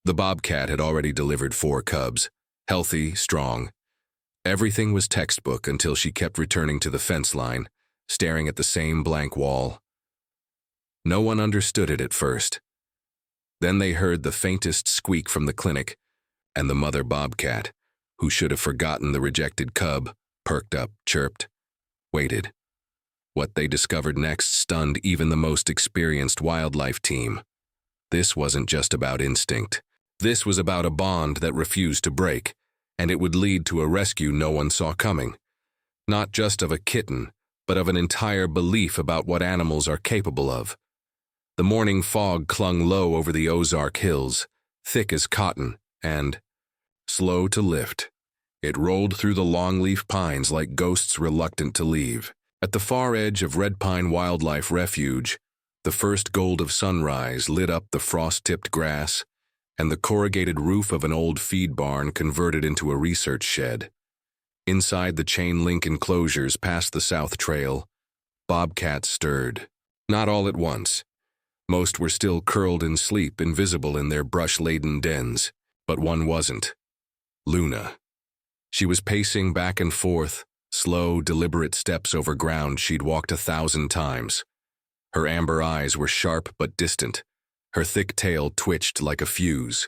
The Bobcat had already delivered 4 cubs, healthy, strong. Everything was textbook until she kept returning to the fence line, staring at the same blank wall. No one understood it at first. Then they heard the faintest squeak from the clinic, and the mother bobcat, who should have forgotten the rejected cub, perked up, chirped, waited. What they discovered next stunned even the most experienced wildlife team. This wasn't just about instinct. This was about a bond that refused to break, and it would lead to a rescue no one saw coming. Not just of a kitten, but of an entire belief about what animals are capable of. The morning fog clung low over the Ozark Hills, thick as cotton, and slow to lift. It rolled through the longleaf pines like ghosts reluctant to leave. At the far edge of Red Pine Wildlife Refuge, the first gold of sunrise lit up the frost-tipped grass, and the corrugated roof of an old feed barn converted into a research shed. Inside the chain-link enclosures past the South Trail, bobcats stirred. Not all at once. Most were still curled in sleep, invisible in their brush-laden dens. But one wasn't. Luna. She was pacing back and forth, slow, deliberate steps over ground she'd walked 1,000 times. Her amber eyes were sharp but distant. Her thick tail twitched like a fuse.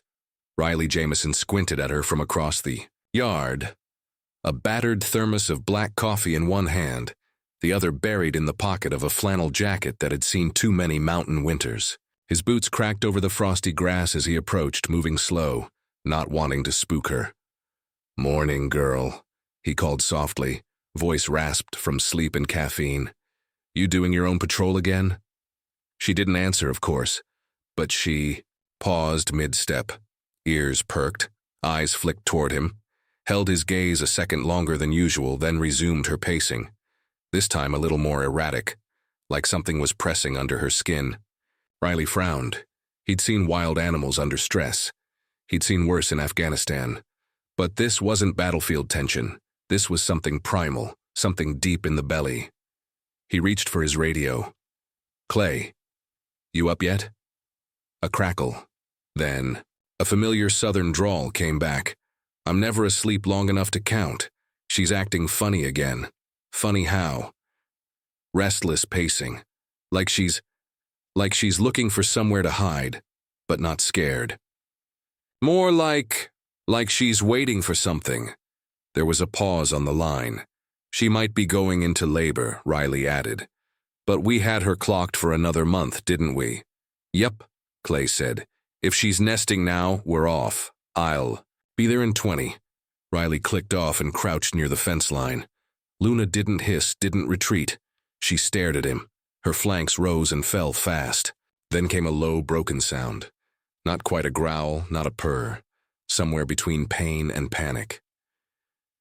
Riley Jameson squinted at her from across the yard. A battered thermos of black coffee in one hand, the other buried in the pocket of a flannel jacket that had seen too many mountain winters. His boots cracked over the frosty grass as he approached, moving slow, not wanting to spook her. "Morning, girl," he called softly, voice rasped from sleep and caffeine. "You doing your own patrol again?" She didn't answer, of course, but she paused mid-step, ears perked, eyes flicked toward him, held his gaze a second longer than usual, then resumed her pacing, this time a little more erratic, like something was pressing under her skin. Riley frowned. He'd seen wild animals under stress. He'd seen worse in Afghanistan. But this wasn't battlefield tension. This was something primal, something deep in the belly. He reached for his radio. "Clay, you up yet?" A crackle. Then, a familiar southern drawl came back. "I'm never asleep long enough to count. She's acting funny again." Funny how? Restless pacing. Like she's looking for somewhere to hide, but not scared. More like she's waiting for something. There was a pause on the line. "She might be going into labor," Riley added. "But we had her clocked for another month, didn't we?" "Yep," Clay said. "If she's nesting now, we're off. I'll be there in 20. Riley clicked off and crouched near the fence line. Luna didn't hiss, didn't retreat. She stared at him. Her flanks rose and fell fast. Then came a low, broken sound. Not quite a growl, not a purr. Somewhere between pain and panic.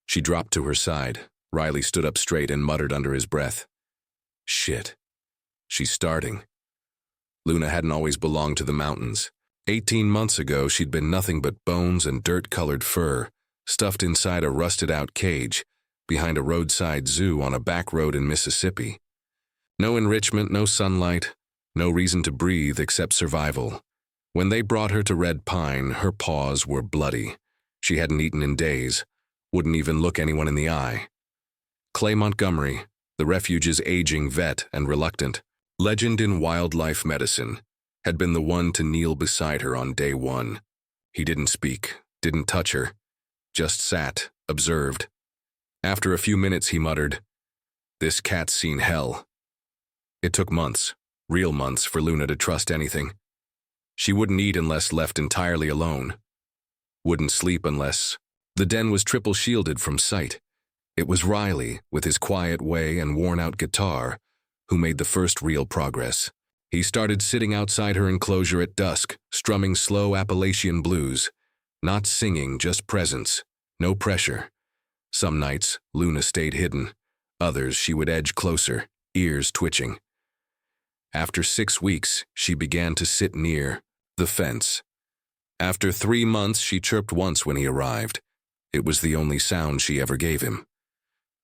She dropped to her side. Riley stood up straight and muttered under his breath. "Shit. She's starting." Luna hadn't always belonged to the mountains. 18 months ago, she'd been nothing but bones and dirt-colored fur, stuffed inside a rusted-out cage, behind a roadside zoo on a back road in Mississippi. No enrichment, no sunlight, no reason to breathe except survival. When they brought her to Red Pine, her paws were bloody. She hadn't eaten in days, wouldn't even look anyone in the eye. Clay Montgomery, the refuge's aging vet and reluctant, legend in wildlife medicine, had been the one to kneel beside her on day 1. He didn't speak, didn't touch her, just sat, observed. After a few minutes, he muttered, "This cat's seen hell." It took months, real months, for Luna to trust anything. She wouldn't eat unless left entirely alone. Wouldn't sleep unless... The den was triple shielded from sight. It was Riley, with his quiet way and worn-out guitar, who made the first real progress. He started sitting outside her enclosure at dusk, strumming slow Appalachian blues. Not singing, just presence. No pressure. Some nights, Luna stayed hidden. Others, she would edge closer, ears twitching. After 6 weeks, she began to sit near the fence. After 3 months, she chirped once when he arrived. It was the only sound she ever gave him.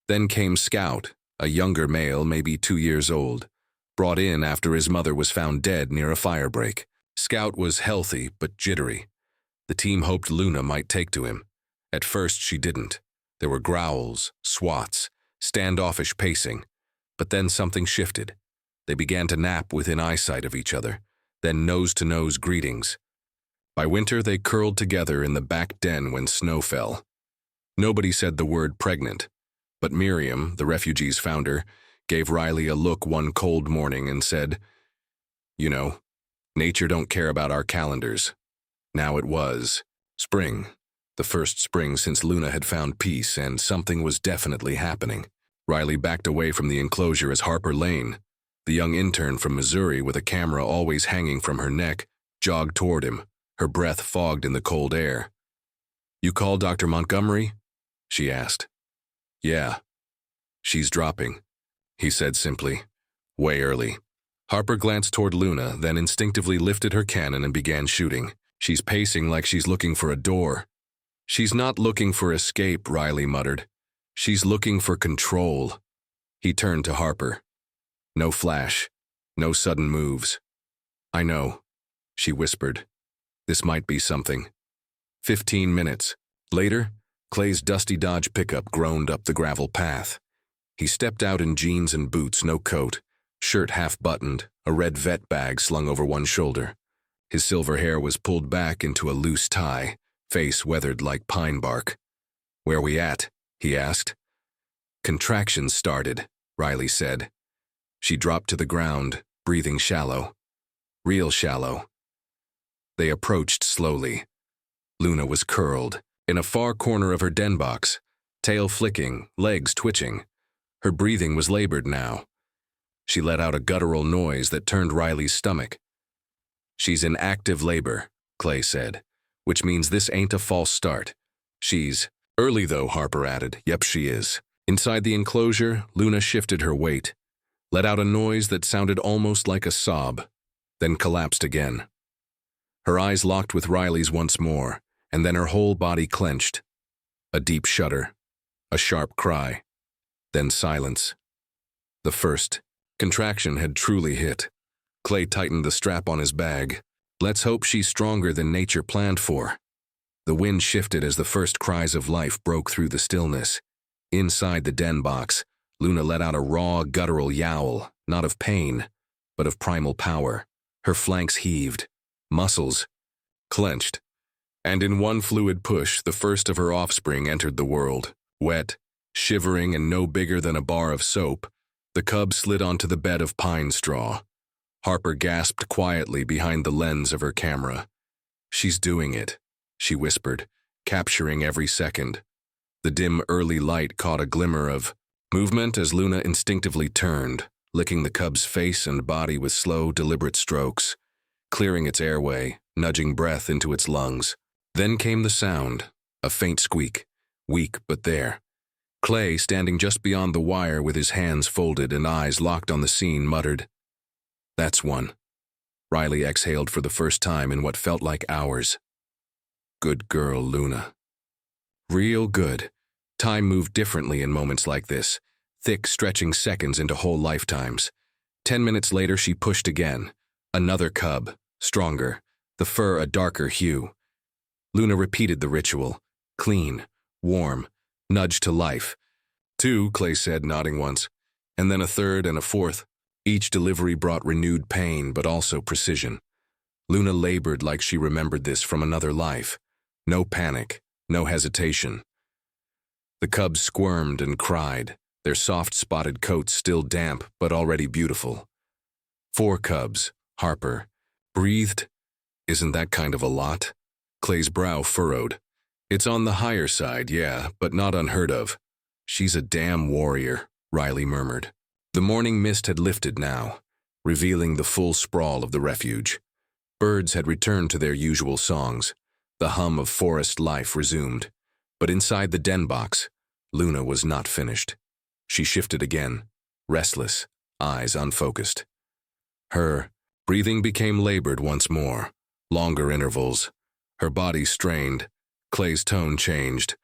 Then came Scout, a younger male, maybe 2 years old, brought in after his mother was found dead near a firebreak. Scout was healthy but jittery. The team hoped Luna might take to him. At first, she didn't. There were growls, swats, standoffish pacing. But then something shifted. They began to nap within eyesight of each other, then nose-to-nose greetings. By winter, they curled together in the back den when snow fell. Nobody said the word pregnant, but Miriam, the refugee's founder, gave Riley a look one cold morning and said, "You know, nature don't care about our calendars." Now it was spring, the first spring since Luna had found peace, and something was definitely happening. Riley backed away from the enclosure as Harper Lane, the young intern from Missouri with a camera always hanging from her neck, jogged toward him, her breath fogged in the cold air. "You called Dr. Montgomery?" she asked. "Yeah. She's dropping," he said simply. "Way early." Harper glanced toward Luna, then instinctively lifted her cannon and began shooting. "She's pacing like she's looking for a door." "She's not looking for escape," Riley muttered. "She's looking for control." He turned to Harper. "No flash, no sudden moves." "I know," she whispered. "This might be something." 15 minutes. Later, Clay's dusty Dodge pickup groaned up the gravel path. He stepped out in jeans and boots, no coat, shirt half-buttoned, a red vet bag slung over one shoulder. His silver hair was pulled back into a loose tie, face weathered like pine bark. "Where we at?" he asked. "Contractions started," Riley said. She dropped to the ground, breathing shallow. Real shallow. They approached slowly. Luna was curled, in a far corner of her den box, tail flicking, legs twitching. Her breathing was labored now. She let out a guttural noise that turned Riley's stomach. "She's in active labor," Clay said, "which means this ain't a false start. She's early, though," Harper added. "Yep, she is." Inside the enclosure, Luna shifted her weight, let out a noise that sounded almost like a sob, then collapsed again. Her eyes locked with Riley's once more, and then her whole body clenched. A deep shudder, a sharp cry, then silence. The first contraction had truly hit. Clay tightened the strap on his bag. "Let's hope she's stronger than nature planned for." The wind shifted as the first cries of life broke through the stillness. Inside the den box, Luna let out a raw, guttural yowl, not of pain, but of primal power. Her flanks heaved, muscles clenched, and in one fluid push, the first of her offspring entered the world. Wet, shivering, and no bigger than a bar of soap, the cub slid onto the bed of pine straw. Harper gasped quietly behind the lens of her camera. "She's doing it," she whispered, capturing every second. The dim early light caught a glimmer of movement as Luna instinctively turned, licking the cub's face and body with slow, deliberate strokes, clearing its airway, nudging breath into its lungs. Then came the sound, a faint squeak, weak but there. Clay, standing just beyond the wire with his hands folded and eyes locked on the scene, muttered, "That's one." Riley exhaled for the first time in what felt like hours. "Good girl, Luna." Real good. Time moved differently in moments like this, thick, stretching seconds into whole lifetimes. 10 minutes later, she pushed again. Another cub, stronger, the fur a darker hue. Luna repeated the ritual, clean, warm, nudged to life. "Two," Clay said, nodding once, and then a third and a fourth. Each delivery brought renewed pain, but also precision. Luna labored like she remembered this from another life. No panic, no hesitation. The cubs squirmed and cried, their soft spotted coats still damp but already beautiful. 4 cubs, Harper, breathed. "Isn't that kind of a lot?" Clay's brow furrowed. "It's on the higher side, yeah, but not unheard of." "She's a damn warrior," Riley murmured. The morning mist had lifted now, revealing the full sprawl of the refuge. Birds had returned to their usual songs. The hum of forest life resumed. But inside the den box, Luna was not finished. She shifted again, restless, eyes unfocused. Her breathing became labored once more, longer intervals. Her body strained. Clay's tone changed.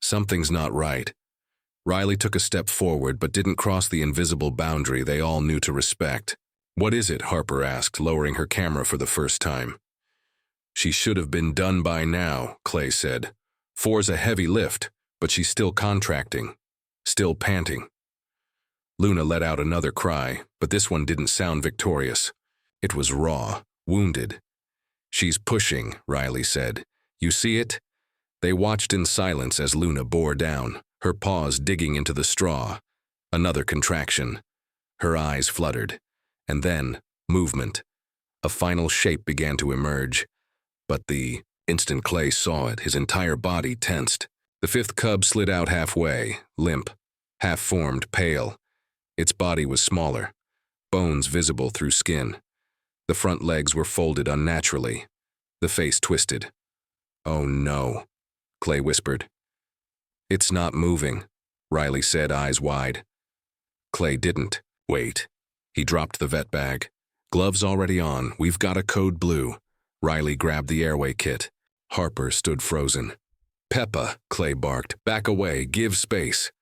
"Something's not right." Riley took a step forward but didn't cross the invisible boundary they all knew to respect. "What is it?" Harper asked, lowering her camera for the first time. She should have been done by now, Clay said. 4's a heavy lift, but she's still contracting, still panting. Luna let out another cry, but this one didn't sound victorious. It was raw, wounded. She's pushing, Riley said. You see it? They watched in silence as Luna bore down, her paws digging into the straw. Another contraction. Her eyes fluttered. And then, movement. A final shape began to emerge. But the instant Clay saw it, his entire body tensed. The fifth cub slid out halfway, limp, half-formed, pale. Its body was smaller, bones visible through skin. The front legs were folded unnaturally, the face twisted. Oh no, Clay whispered. It's not moving, Riley said, eyes wide. Clay didn't. Wait. He dropped the vet bag. Gloves already on, we've got a code blue. Riley grabbed the airway kit. Harper stood frozen. Peppa, Clay barked, back away, give space.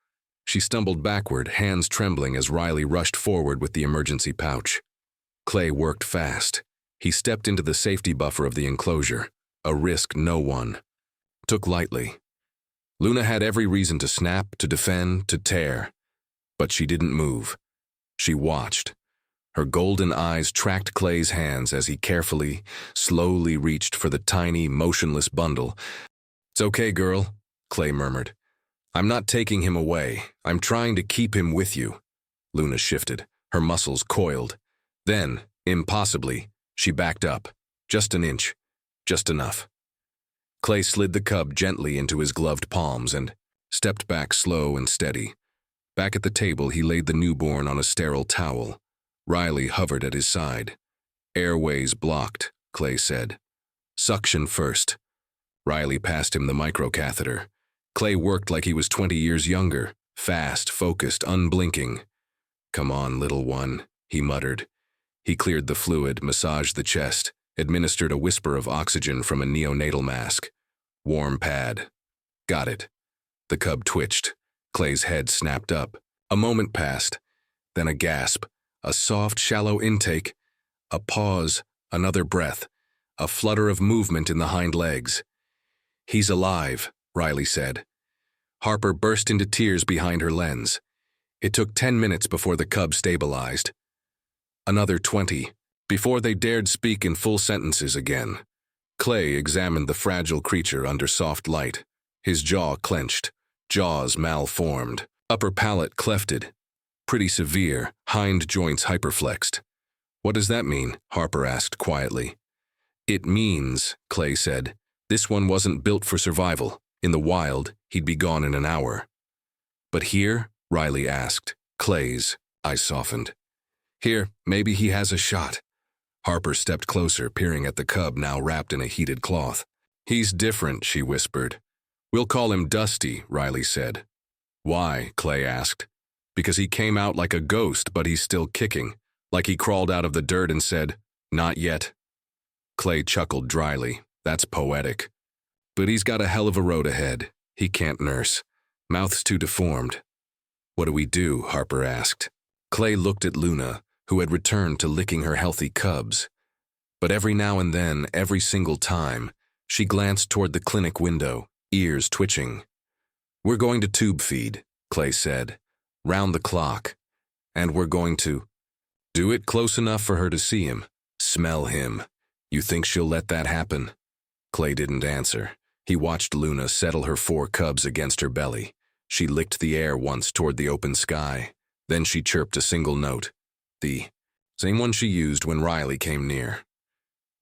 She stumbled backward, hands trembling as Riley rushed forward with the emergency pouch. Clay worked fast. He stepped into the safety buffer of the enclosure, a risk no one took lightly. Luna had every reason to snap, to defend, to tear. But she didn't move. She watched. Her golden eyes tracked Clay's hands as he carefully, slowly reached for the tiny, motionless bundle. It's okay, girl, Clay murmured. I'm not taking him away. I'm trying to keep him with you. Luna shifted, her muscles coiled. Then, impossibly, she backed up. Just an inch. Just enough. Clay slid the cub gently into his gloved palms and stepped back slow and steady. Back at the table, he laid the newborn on a sterile towel. Riley hovered at his side. Airways blocked, Clay said. Suction first. Riley passed him the microcatheter. Clay worked like he was 20 years younger, fast, focused, unblinking. Come on, little one, he muttered. He cleared the fluid, massaged the chest, administered a whisper of oxygen from a neonatal mask. Warm pad. Got it. The cub twitched. Clay's head snapped up. A moment passed, then a gasp, a soft, shallow intake, a pause, another breath, a flutter of movement in the hind legs. He's alive, Riley said. Harper burst into tears behind her lens. It took 10 minutes before the cub stabilized. Another 20, before they dared speak in full sentences again. Clay examined the fragile creature under soft light. His jaw clenched, jaws malformed, upper palate clefted. Pretty severe, hind joints hyperflexed. What does that mean? Harper asked quietly. It means, Clay said, this one wasn't built for survival. In the wild, he'd be gone in an hour. But here? Riley asked. Clay's eyes softened. Here, maybe he has a shot. Harper stepped closer, peering at the cub now wrapped in a heated cloth. He's different, she whispered. We'll call him Dusty, Riley said. Why? Clay asked. Because he came out like a ghost, but he's still kicking, like he crawled out of the dirt and said, not yet. Clay chuckled dryly. That's poetic. But he's got a hell of a road ahead. He can't nurse. Mouth's too deformed. What do we do? Harper asked. Clay looked at Luna, who had returned to licking her healthy cubs. But every now and then, every single time, she glanced toward the clinic window, ears twitching. We're going to tube feed, Clay said. Round the clock. And we're going to do it close enough for her to see him, smell him. You think she'll let that happen? Clay didn't answer. He watched Luna settle her 4 cubs against her belly. She licked the air once toward the open sky. Then she chirped a single note. The same one she used when Riley came near.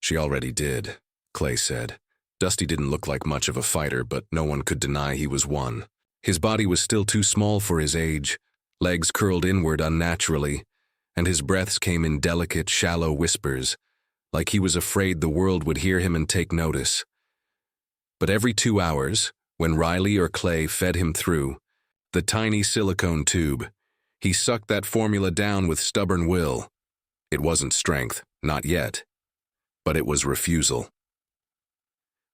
She already did, Clay said. Dusty didn't look like much of a fighter, but no one could deny he was one. His body was still too small for his age, legs curled inward unnaturally, and his breaths came in delicate, shallow whispers, like he was afraid the world would hear him and take notice. But every 2 hours, when Riley or Clay fed him through the tiny silicone tube, he sucked that formula down with stubborn will. It wasn't strength, not yet, but it was refusal.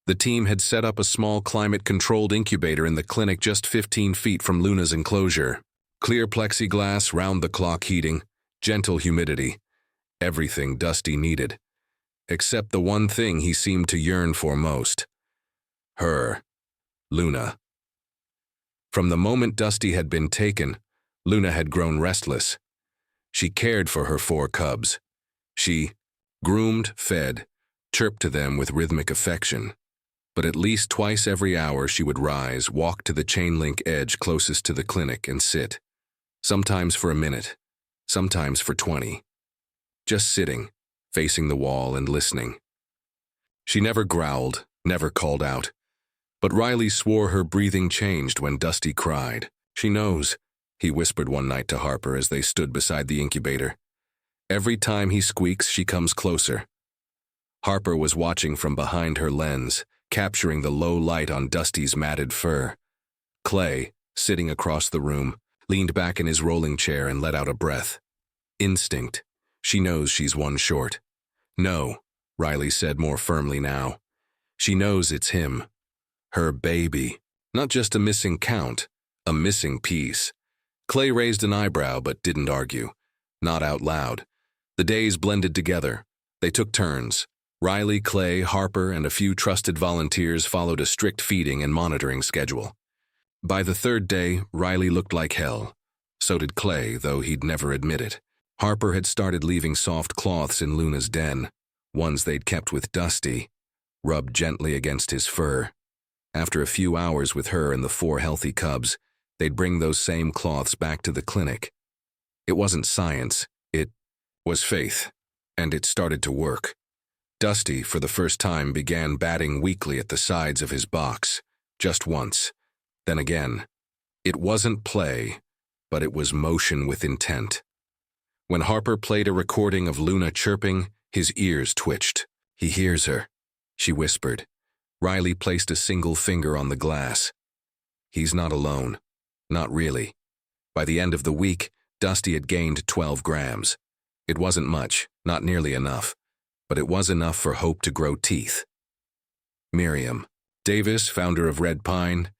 The team had set up a small climate-controlled incubator in the clinic just 15 feet from Luna's enclosure. Clear plexiglass, round-the-clock heating, gentle humidity. Everything Dusty needed. except the one thing he seemed to yearn for most. Her. Luna. From the moment Dusty had been taken, Luna had grown restless. She cared for her 4 cubs. She groomed, fed, chirped to them with rhythmic affection. But at least twice every hour she would rise, walk to the chain-link edge closest to the clinic and sit. Sometimes for a minute, sometimes for 20. Just sitting, facing the wall and listening. She never growled, never called out. But Riley swore her breathing changed when Dusty cried. "She knows," he whispered one night to Harper as they stood beside the incubator. "Every time he squeaks, she comes closer." Harper was watching from behind her lens, capturing the low light on Dusty's matted fur. Clay, sitting across the room, leaned back in his rolling chair and let out a breath. Instinct. She knows she's one short. "No," Riley said more firmly now. "She knows it's him. Her baby. Not just a missing count, a missing piece." Clay raised an eyebrow but didn't argue. Not out loud. The days blended together. They took turns. Riley, Clay, Harper, and a few trusted volunteers followed a strict feeding and monitoring schedule. By the 3rd day, Riley looked like hell. So did Clay, though he'd never admit it. Harper had started leaving soft cloths in Luna's den, ones they'd kept with Dusty, rubbed gently against his fur. After a few hours with her and the 4 healthy cubs, they'd bring those same cloths back to the clinic. It wasn't science, it was faith, and it started to work. Dusty, for the first time, began batting weakly at the sides of his box, just once, then again. It wasn't play, but it was motion with intent. When Harper played a recording of Luna chirping, his ears twitched. "He hears her," she whispered. Riley placed a single finger on the glass. He's not alone. Not really. By the end of the week, Dusty had gained 12 grams. It wasn't much, not nearly enough, but it was enough for hope to grow teeth. Miriam Davis, founder of Red Pine,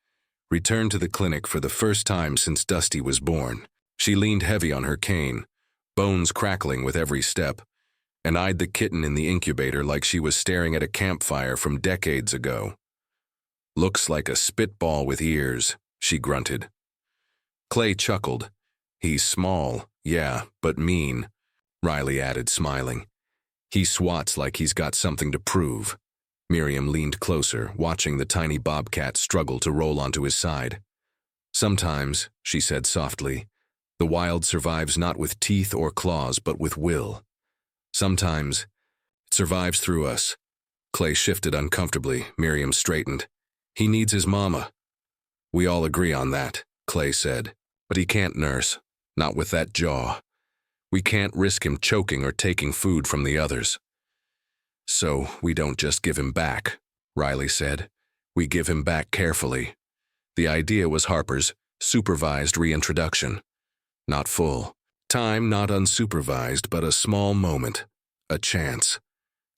returned to the clinic for the first time since Dusty was born. She leaned heavy on her cane, bones crackling with every step, and eyed the kitten in the incubator like she was staring at a campfire from decades ago. "Looks like a spitball with ears," she grunted. Clay chuckled. "He's small, yeah, but mean," Riley added, smiling. "He swats like he's got something to prove." Miriam leaned closer, watching the tiny bobcat struggle to roll onto his side. "Sometimes," she said softly, "the wild survives not with teeth or claws, but with will. Sometimes it survives through us." Clay shifted uncomfortably. Miriam straightened. "He needs his mama." "We all agree on that," Clay said. "But he can't nurse, not with that jaw. We can't risk him choking or taking food from the others." "So we don't just give him back," Riley said. "We give him back carefully." The idea was Harper's supervised reintroduction. Not full. Time not unsupervised, but a small moment. A chance.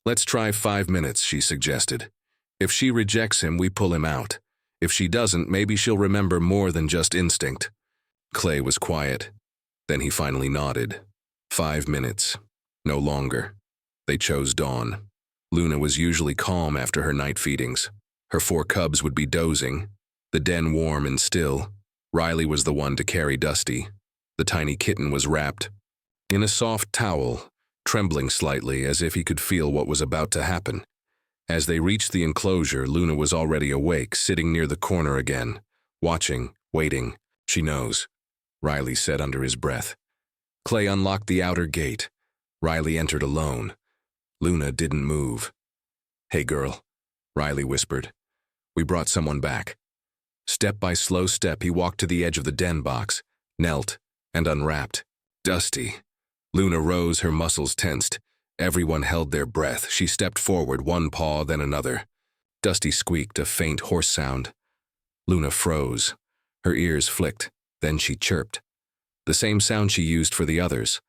"Let's try 5 minutes," she suggested. "If she rejects him, we pull him out. If she doesn't, maybe she'll remember more than just instinct." Clay was quiet. Then he finally nodded. 5 minutes. No longer. They chose dawn. Luna was usually calm after her night feedings. Her 4 cubs would be dozing, the den warm and still. Riley was the one to carry Dusty. The tiny kitten was wrapped in a soft towel, trembling slightly as if he could feel what was about to happen. As they reached the enclosure, Luna was already awake, sitting near the corner again, watching, waiting. "She knows," Riley said under his breath. Clay unlocked the outer gate. Riley entered alone. Luna didn't move. "Hey, girl," Riley whispered. "We brought someone back." Step by slow step, he walked to the edge of the den box, knelt, and unwrapped. Dusty. Luna rose, her muscles tensed. Everyone held their breath. She stepped forward, one paw, then another. Dusty squeaked, a faint hoarse sound. Luna froze. Her ears flicked. Then she chirped. The same sound she used for the others.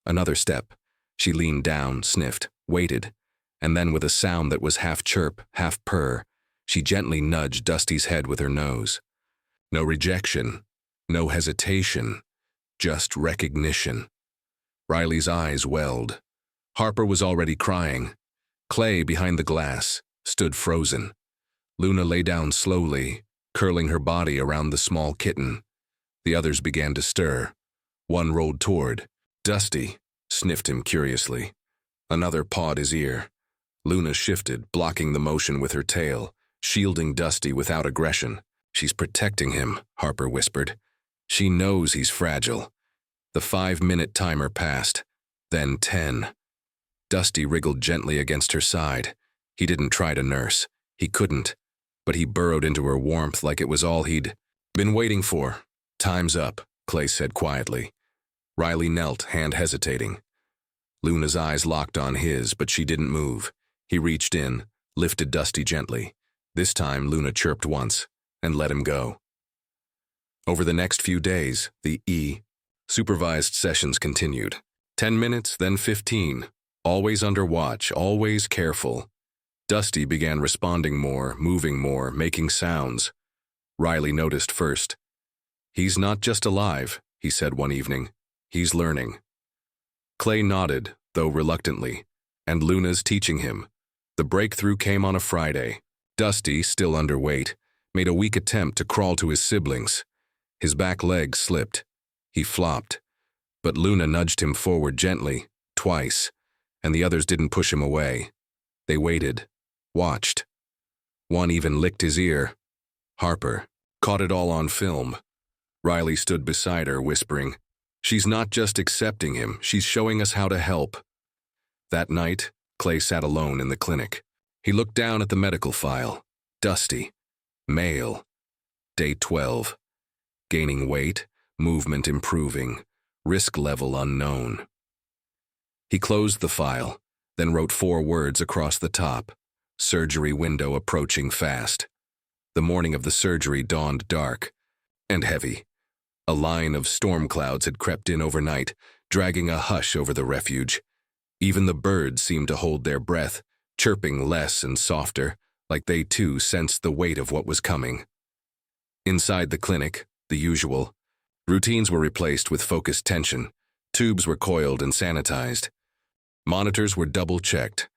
Another step. She leaned down, sniffed, waited, and then with a sound that was half chirp, half purr, she gently nudged Dusty's head with her nose. No rejection, no hesitation, just recognition. Riley's eyes welled. Harper was already crying. Clay, behind the glass, stood frozen. Luna lay down slowly, curling her body around the small kitten. The others began to stir. One rolled toward. Dusty sniffed him curiously. Another pawed his ear. Luna shifted, blocking the motion with her tail, shielding Dusty without aggression. "She's protecting him," Harper whispered. "She knows he's fragile." The 5-minute timer passed, then 10. Dusty wriggled gently against her side. He didn't try to nurse. He couldn't. But he burrowed into her warmth like it was all he'd been waiting for. "Time's up," Clay said quietly. Riley knelt, hand hesitating. Luna's eyes locked on his, but she didn't move. He reached in, lifted Dusty gently. This time, Luna chirped once, and let him go. Over the next few days, the supervised sessions continued. 10 minutes, then 15. Always under watch, always careful. Dusty began responding more, moving more, making sounds. Riley noticed first. "He's not just alive," he said one evening. "He's learning." Clay nodded, though reluctantly, and Luna's teaching him. The breakthrough came on a Friday. Dusty, still underweight, made a weak attempt to crawl to his siblings. His back leg slipped. He flopped. But Luna nudged him forward gently, twice, and the others didn't push him away. They waited, watched. One even licked his ear. Harper caught it all on film. Riley stood beside her, whispering, "She's not just accepting him, she's showing us how to help." That night, Clay sat alone in the clinic. He looked down at the medical file. Dusty. Male. Day 12. Gaining weight, movement improving, risk level unknown. He closed the file, then wrote 4 words across the top. Surgery window approaching fast. The morning of the surgery dawned dark and heavy. A line of storm clouds had crept in overnight, dragging a hush over the refuge. Even the birds seemed to hold their breath, chirping less and softer, like they too sensed the weight of what was coming. Inside the clinic, the usual. Routines were replaced with focused tension. Tubes were coiled and sanitized. Monitors were double-checked.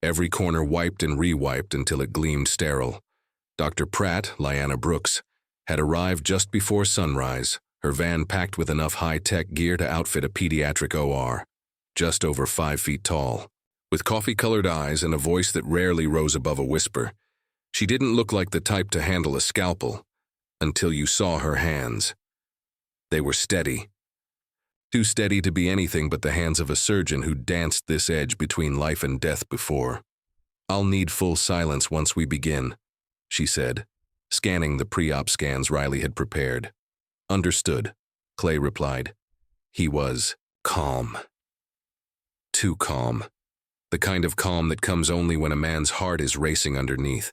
Every corner wiped and re-wiped until it gleamed sterile. Dr. Pratt, Lyanna Brooks, had arrived just before sunrise, her van packed with enough high-tech gear to outfit a pediatric OR, just over 5 feet tall. With coffee-colored eyes and a voice that rarely rose above a whisper, she didn't look like the type to handle a scalpel, until you saw her hands. They were steady. Too steady to be anything but the hands of a surgeon who danced this edge between life and death before. "I'll need full silence once we begin," she said, scanning the pre-op scans Riley had prepared. "Understood," Clay replied. He was calm. Too calm. The kind of calm that comes only when a man's heart is racing underneath.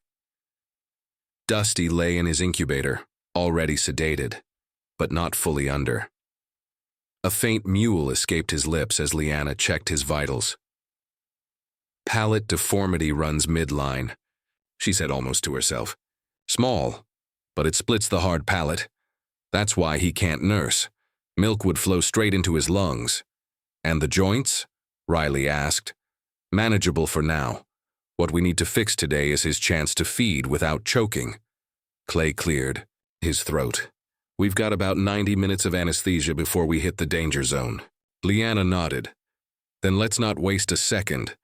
Dusty lay in his incubator, already sedated, but not fully under. A faint mewl escaped his lips as Lyanna checked his vitals. "Palate deformity runs midline," she said almost to herself. "Small, but it splits the hard palate. That's why he can't nurse. Milk would flow straight into his lungs." "And the joints?" Riley asked. "Manageable for now. What we need to fix today is his chance to feed without choking." Clay cleared his throat. "We've got about 90 minutes of anesthesia before we hit the danger zone." Lyanna nodded. "Then let's not waste a second."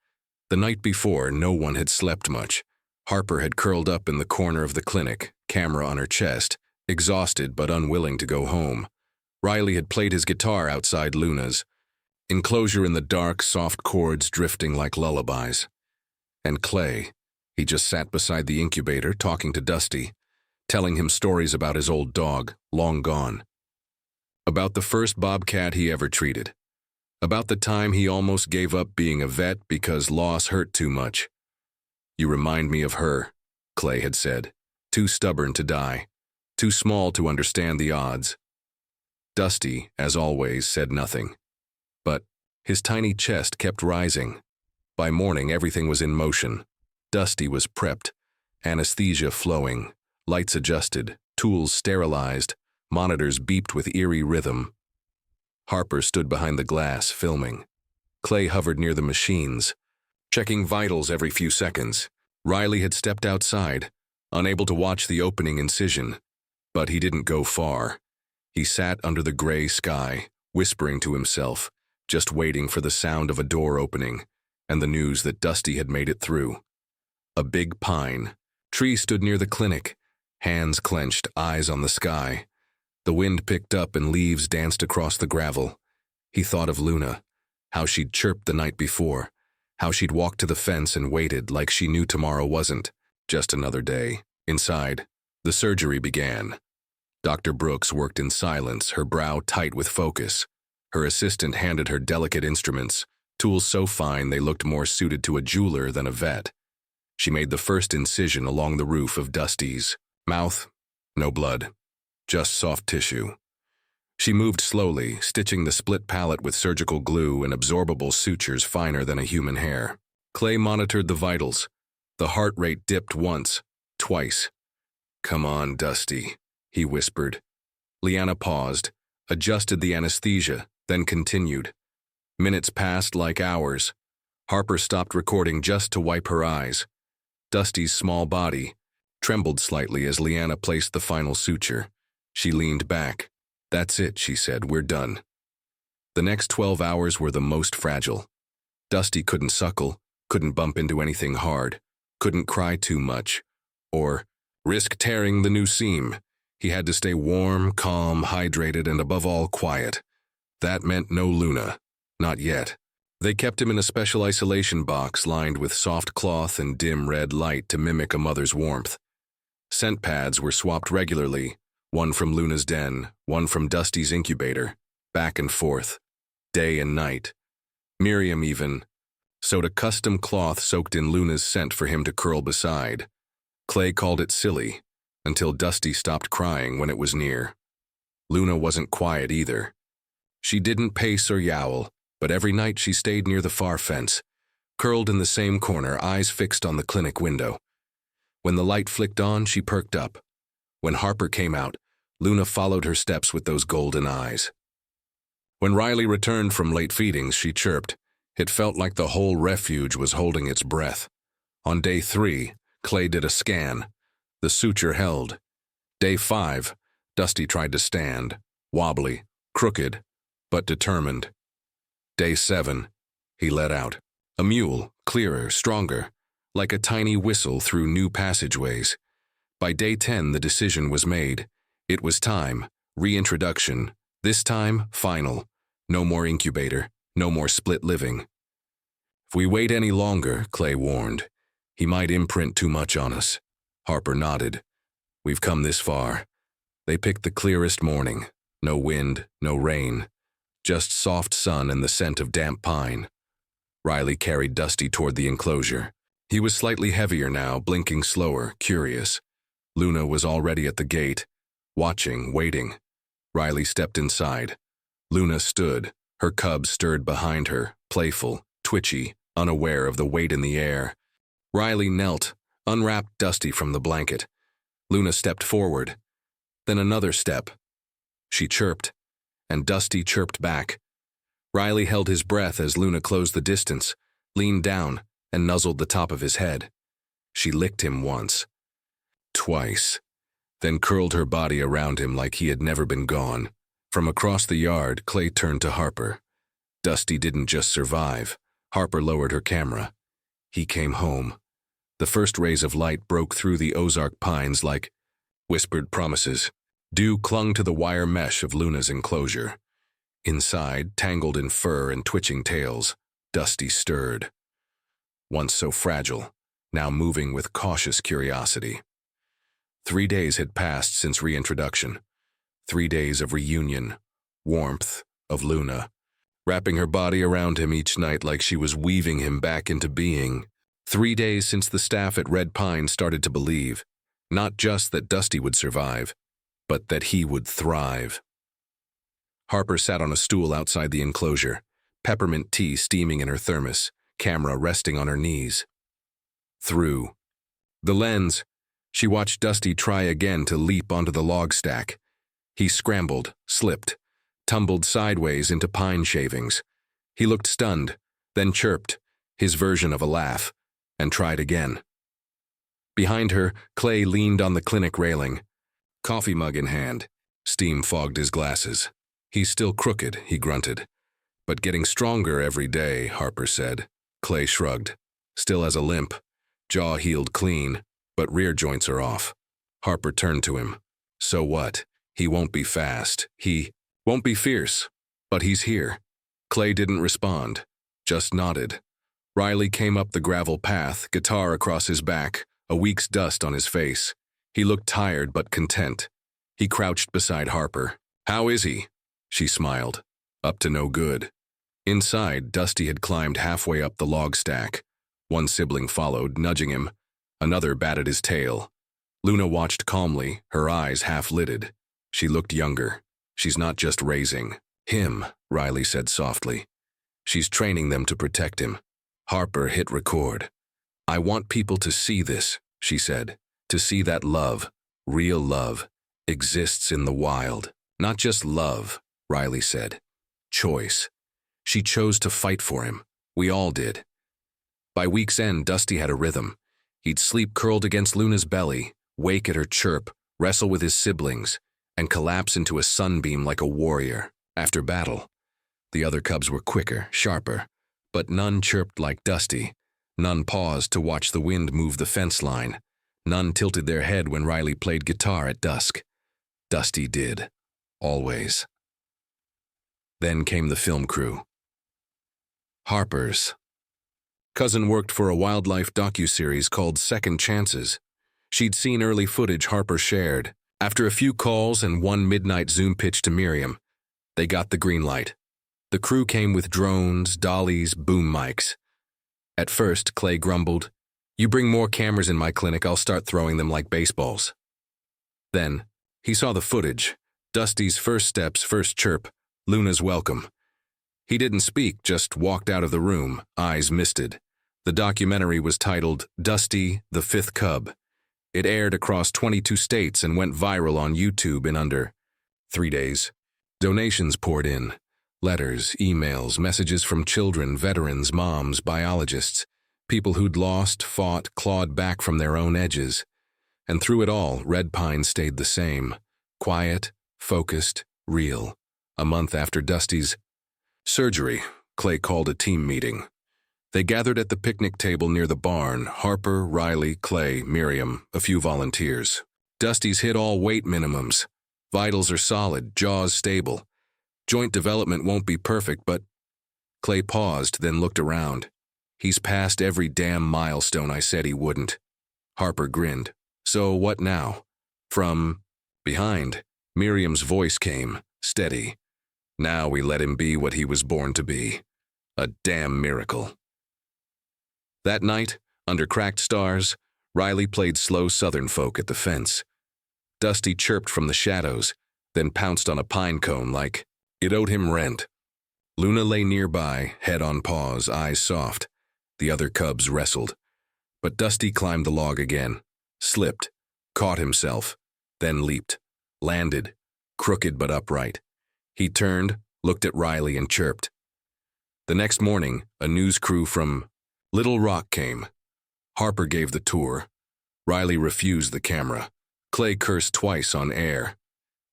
The night before, no one had slept much. Harper had curled up in the corner of the clinic, camera on her chest, exhausted but unwilling to go home. Riley had played his guitar outside Luna's. Enclosure in the dark, soft chords drifting like lullabies. And Clay, he just sat beside the incubator talking to Dusty, telling him stories about his old dog, long gone. About the first Bobcat he ever treated. About the time he almost gave up being a vet because loss hurt too much. "You remind me of her," Clay had said. "Too stubborn to die. Too small to understand the odds." Dusty, as always, said nothing. But his tiny chest kept rising. By morning, everything was in motion. Dusty was prepped, anesthesia flowing, lights adjusted, tools sterilized, monitors beeped with eerie rhythm. Harper stood behind the glass, filming. Clay hovered near the machines, checking vitals every few seconds. Riley had stepped outside, unable to watch the opening incision. But he didn't go far. He sat under the gray sky, whispering to himself, just waiting for the sound of a door opening and the news that Dusty had made it through. A big pine tree stood near the clinic, hands clenched, eyes on the sky. The wind picked up and leaves danced across the gravel. He thought of Luna, how she'd chirped the night before, how she'd walked to the fence and waited like she knew tomorrow wasn't just another day. Inside, the surgery began. Dr. Brooks worked in silence, her brow tight with focus. Her assistant handed her delicate instruments, tools so fine they looked more suited to a jeweler than a vet. She made the first incision along the roof of Dusty's mouth. No blood, just soft tissue. She moved slowly, stitching the split palate with surgical glue and absorbable sutures finer than a human hair. Clay monitored the vitals. The heart rate dipped once, twice. "Come on, Dusty," he whispered. Leanna paused, adjusted the anesthesia, then continued. Minutes passed like hours. Harper stopped recording just to wipe her eyes. Dusty's small body trembled slightly as Leanna placed the final suture. She leaned back. "That's it," she said. "We're done." The next 12 hours were the most fragile. Dusty couldn't suckle, couldn't bump into anything hard, couldn't cry too much, or risk tearing the new seam. He had to stay warm, calm, hydrated, and above all, quiet. That meant no Luna. Not yet. They kept him in a special isolation box lined with soft cloth and dim red light to mimic a mother's warmth. Scent pads were swapped regularly, one from Luna's den, one from Dusty's incubator, back and forth, day and night. Miriam even sewed a custom cloth soaked in Luna's scent for him to curl beside. Clay called it silly, until Dusty stopped crying when it was near. Luna wasn't quiet either. She didn't pace or yowl, but every night she stayed near the far fence, curled in the same corner, eyes fixed on the clinic window. When the light flicked on, she perked up. When Harper came out, Luna followed her steps with those golden eyes. When Riley returned from late feedings, she chirped. It felt like the whole refuge was holding its breath. On day 3, Clay did a scan. The suture held. Day 5, Dusty tried to stand, wobbly, crooked, but determined. Day 7, he let out. A mule, clearer, stronger, like a tiny whistle through new passageways. By day 10, the decision was made. It was time, reintroduction, this time, final. No more incubator, no more split living. If we wait any longer, Clay warned, he might imprint too much on us. Harper nodded. We've come this far. They picked the clearest morning. No wind, no rain. Just soft sun and the scent of damp pine. Riley carried Dusty toward the enclosure. He was slightly heavier now, blinking slower, curious. Luna was already at the gate, watching, waiting. Riley stepped inside. Luna stood, her cub stirred behind her, playful, twitchy, unaware of the weight in the air. Riley knelt, unwrapped Dusty from the blanket. Luna stepped forward. Then another step. She chirped, and Dusty chirped back. Riley held his breath as Luna closed the distance, leaned down, and nuzzled the top of his head. She licked him once. Twice. Then curled her body around him like he had never been gone. From across the yard, Clay turned to Harper. Dusty didn't just survive. Harper lowered her camera. He came home. The first rays of light broke through the Ozark pines like whispered promises. Dew clung to the wire mesh of Luna's enclosure. Inside, tangled in fur and twitching tails, Dusty stirred. Once so fragile, now moving with cautious curiosity. 3 days had passed since reintroduction. 3 days of reunion, warmth, of Luna, wrapping her body around him each night like she was weaving him back into being. 3 days since the staff at Red Pine started to believe, not just that Dusty would survive, but that he would thrive. Harper sat on a stool outside the enclosure, peppermint tea steaming in her thermos, camera resting on her knees. Through the lens, she watched Dusty try again to leap onto the log stack. He scrambled, slipped, tumbled sideways into pine shavings. He looked stunned, then chirped, his version of a laugh, and tried again. Behind her, Clay leaned on the clinic railing, coffee mug in hand. Steam fogged his glasses. "He's still crooked," he grunted. "But getting stronger every day," Harper said. Clay shrugged. "Still has a limp. Jaw healed clean, but rear joints are off." Harper turned to him. "So what? He won't be fast. He won't be fierce. But he's here." Clay didn't respond, just nodded. Riley came up the gravel path, guitar across his back, a week's dust on his face. He looked tired but content. He crouched beside Harper. "How is he?" She smiled. "Up to no good." Inside, Dusty had climbed halfway up the log stack. One sibling followed, nudging him. Another batted his tail. Luna watched calmly, her eyes half-lidded. She looked younger. "She's not just raising him," Riley said softly. "She's training them to protect him." Harper hit record. "I want people to see this," she said. "To see that love, real love, exists in the wild." "Not just love," Riley said. "Choice." She chose to fight for him. We all did. By week's end, Dusty had a rhythm. He'd sleep curled against Luna's belly, wake at her chirp, wrestle with his siblings, and collapse into a sunbeam like a warrior. After battle, the other cubs were quicker, sharper, but none chirped like Dusty. None paused to watch the wind move the fence line. None tilted their head when Riley played guitar at dusk. Dusty did. Always. Then came the film crew. Harper's cousin worked for a wildlife docuseries called Second Chances. She'd seen early footage Harper shared. After a few calls and one midnight Zoom pitch to Miriam, they got the green light. The crew came with drones, dollies, boom mics. At first, Clay grumbled, "You bring more cameras in my clinic, I'll start throwing them like baseballs." Then, he saw the footage. Dusty's first steps, first chirp, Luna's welcome. He didn't speak, just walked out of the room, eyes misted. The documentary was titled Dusty, the Fifth Cub. It aired across 22 states and went viral on YouTube in under 3 days. Donations poured in. Letters, emails, messages from children, veterans, moms, biologists, people who'd lost, fought, clawed back from their own edges. And through it all, Red Pine stayed the same. Quiet, focused, real. A month after Dusty's surgery, Clay called a team meeting. They gathered at the picnic table near the barn, Harper, Riley, Clay, Miriam, a few volunteers. Dusty's hit all weight minimums. Vitals are solid, jaws stable. Joint development won't be perfect, but... Clay paused, then looked around. "He's passed every damn milestone I said he wouldn't." Harper grinned. "So what now?" From behind, Miriam's voice came, steady. "Now we let him be what he was born to be. A damn miracle." That night, under cracked stars, Riley played slow Southern folk at the fence. Dusty chirped from the shadows, then pounced on a pine cone like it owed him rent. Luna lay nearby, head on paws, eyes soft. The other cubs wrestled. But Dusty climbed the log again, slipped, caught himself, then leaped, landed, crooked but upright. He turned, looked at Riley and chirped. The next morning, a news crew from Little Rock came. Harper gave the tour. Riley refused the camera. Clay cursed twice on air.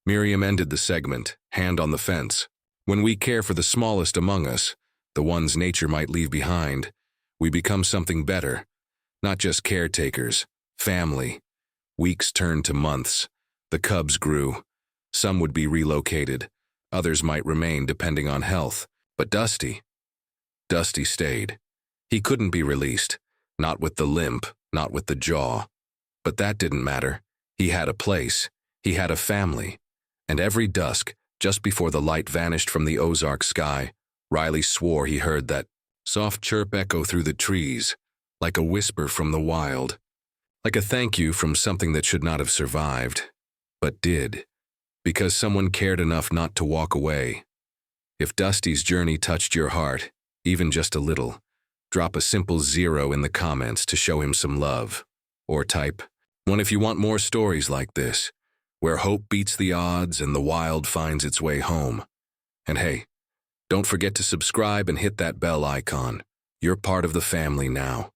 Miriam ended the segment, hand on the fence. When we care for the smallest among us, the ones nature might leave behind, we become something better. Not just caretakers, family. Weeks turned to months. The cubs grew. Some would be relocated. Others might remain depending on health. But Dusty stayed. He couldn't be released. Not with the limp, not with the jaw. But that didn't matter. He had a place. He had a family. And every dusk, just before the light vanished from the Ozark sky, Riley swore he heard that soft chirp echo through the trees, like a whisper from the wild, like a thank you from something that should not have survived, but did, because someone cared enough not to walk away. If Dusty's journey touched your heart, even just a little, drop a simple 0 in the comments to show him some love. Or type 1 if you want more stories like this, where hope beats the odds and the wild finds its way home. And hey, don't forget to subscribe and hit that bell icon. You're part of the family now.